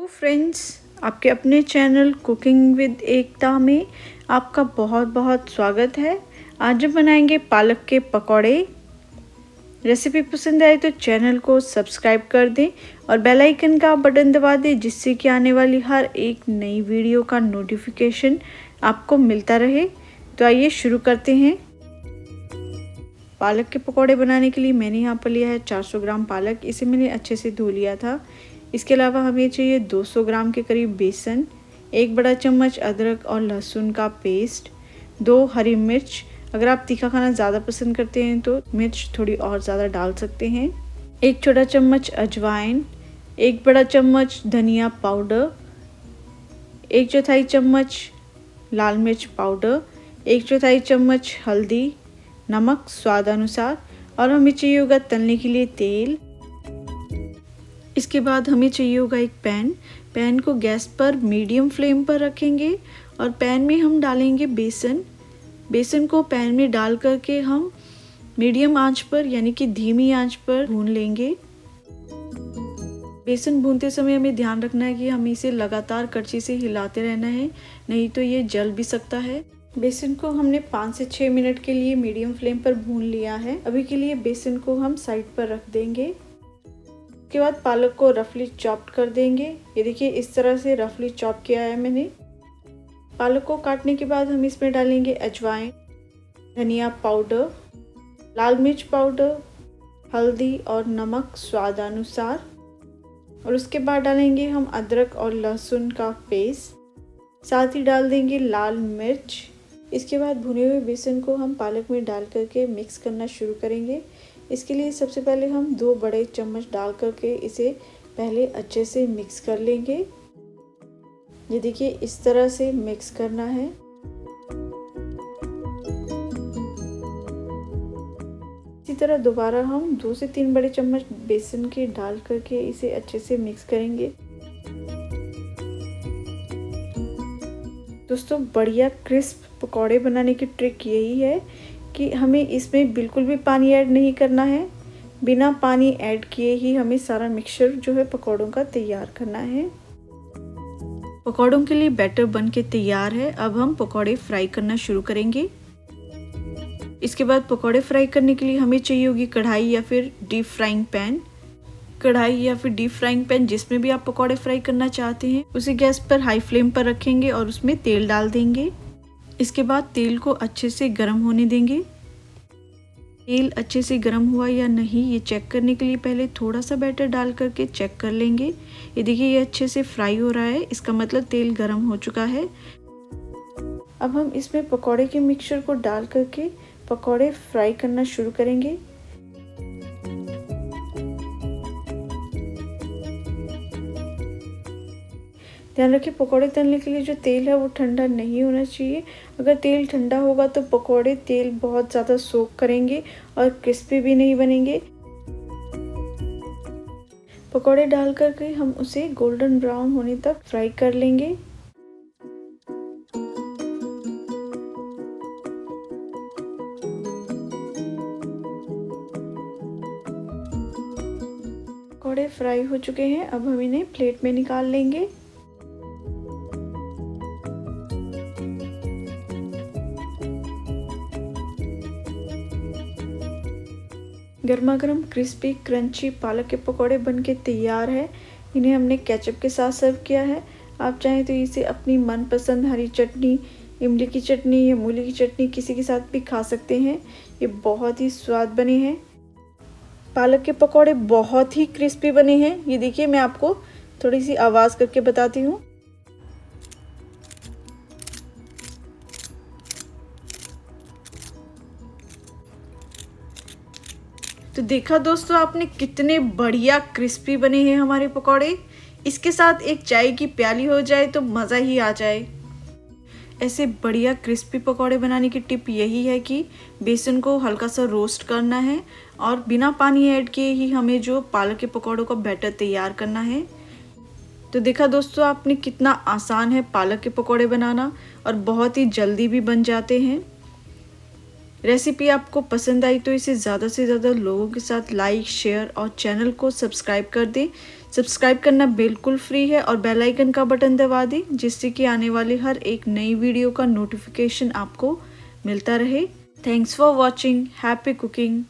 Friends, आपके अपने channel cooking with एकता में आपका बहुत बहुत स्वागत है। आज हम बनाएंगे पालक के पकौड़े। रेसिपी पसंद आए तो चैनल को सब्सक्राइब कर दें और बेल आइकन का बटन दबा दें, जिससे कि आने वाली हर एक नई वीडियो का नोटिफिकेशन आपको मिलता रहे। तो आइए शुरू करते हैं। पालक के पकौड़े बनाने के लिए मैंने यहाँ पर लिया है 400 ग्राम पालक। इसे मैंने अच्छे से धो लिया था। इसके अलावा हमें चाहिए 200 ग्राम के करीब बेसन, 1 बड़ा चम्मच अदरक और लहसुन का पेस्ट, 2 हरी मिर्च। अगर आप तीखा खाना ज़्यादा पसंद करते हैं तो मिर्च थोड़ी और ज़्यादा डाल सकते हैं, 1 छोटा चम्मच अजवाइन, 1 बड़ा चम्मच धनिया पाउडर, 1/4 चम्मच लाल मिर्च पाउडर, 1/4 चम्मच हल्दी, नमक स्वाद अनुसार, और हमें चाहिए होगा तलने के लिए तेल। इसके बाद हमें चाहिए होगा एक पैन को गैस पर मीडियम फ्लेम पर रखेंगे और पैन में हम डालेंगे बेसन को पैन में डाल करके हम मीडियम आंच पर यानी कि धीमी आंच पर भून लेंगे। बेसन भूनते समय हमें ध्यान रखना है कि हमें इसे लगातार कड़छी से हिलाते रहना है, नहीं तो ये जल भी सकता है। बेसन को हमने 5 से 6 मिनट के लिए मीडियम फ्लेम पर भून लिया है। अभी के लिए बेसन को हम साइड पर रख देंगे। उसके बाद पालक को रफली चॉप्ड कर देंगे। ये देखिए, इस तरह से रफली चॉप किया है मैंने। पालक को काटने के बाद हम इसमें डालेंगे अजवाइन, धनिया पाउडर, लाल मिर्च पाउडर, हल्दी और नमक स्वादानुसार, और उसके बाद डालेंगे हम अदरक और लहसुन का पेस्ट, साथ ही डाल देंगे लाल मिर्च। इसके बाद भुने हुए बेसन को हम पालक में डाल करके मिक्स करना शुरू करेंगे। इसके लिए सबसे पहले हम 2 बड़े चम्मच डाल करके इसे पहले अच्छे से मिक्स कर लेंगे। ये देखिए, इस तरह से मिक्स करना है। इसी तरह दोबारा हम 2 से 3 बड़े चम्मच बेसन के डाल करके इसे अच्छे से मिक्स करेंगे। दोस्तों, बढ़िया क्रिस्प पकौड़े बनाने की ट्रिक यही है कि हमें इसमें बिल्कुल भी पानी ऐड नहीं करना है। बिना पानी ऐड किए ही हमें सारा मिक्सचर जो है पकौड़ों का तैयार करना है। पकौड़ों के लिए बैटर बन के तैयार है। अब हम पकौड़े फ्राई करना शुरू करेंगे। इसके बाद पकौड़े फ्राई करने के लिए हमें चाहिए होगी कढ़ाई या फिर डीप फ्राइंग पैन। कढ़ाई या फिर डीप फ्राइंग पैन, जिसमें भी आप पकौड़े फ्राई करना चाहते हैं, उसे गैस पर हाई फ्लेम पर रखेंगे और उसमें तेल डाल देंगे। इसके बाद तेल को अच्छे से गर्म होने देंगे। तेल अच्छे से गर्म हुआ या नहीं ये चेक करने के लिए पहले थोड़ा सा बैटर डाल करके चेक कर लेंगे। ये देखिए, ये अच्छे से फ्राई हो रहा है, इसका मतलब तेल गर्म हो चुका है। अब हम इसमें पकौड़े के मिक्सचर को डाल करके पकौड़े फ्राई करना शुरू करेंगे। ध्यान रखिए, पकौड़े तलने के लिए जो तेल है वो ठंडा नहीं होना चाहिए। अगर तेल ठंडा होगा तो पकौड़े तेल बहुत ज़्यादा सोक करेंगे और क्रिस्पी भी नहीं बनेंगे। पकौड़े डाल करके हम उसे गोल्डन ब्राउन होने तक फ्राई कर लेंगे। पकौड़े फ्राई हो चुके हैं। अब हम इन्हें प्लेट में निकाल लेंगे। गर्मा गर्म क्रिस्पी क्रंची पालक के पकौड़े बनके तैयार है। इन्हें हमने केचप के साथ सर्व किया है। आप चाहें तो इसे अपनी मनपसंद हरी चटनी, इमली की चटनी या मूली की चटनी किसी के साथ भी खा सकते हैं। ये बहुत ही स्वाद बने हैं। पालक के पकौड़े बहुत ही क्रिस्पी बने हैं। ये देखिए, मैं आपको थोड़ी सी आवाज़ करके बताती हूँ। तो देखा दोस्तों आपने, कितने बढ़िया क्रिस्पी बने हैं हमारे पकौड़े। इसके साथ एक चाय की प्याली हो जाए तो मज़ा ही आ जाए। ऐसे बढ़िया क्रिस्पी पकौड़े बनाने की टिप यही है कि बेसन को हल्का सा रोस्ट करना है और बिना पानी ऐड किए ही हमें जो पालक के पकौड़ों का बैटर तैयार करना है। तो देखा दोस्तों आपने, कितना आसान है पालक के पकौड़े बनाना और बहुत ही जल्दी भी बन जाते हैं। रेसिपी आपको पसंद आई तो इसे ज़्यादा से ज़्यादा लोगों के साथ लाइक, शेयर और चैनल को सब्सक्राइब कर दें, सब्सक्राइब करना बिल्कुल फ्री है और बेल आइकन का बटन दबा दें जिससे कि आने वाली हर एक नई वीडियो का नोटिफिकेशन आपको मिलता रहे। Thanks for watching. Happy cooking.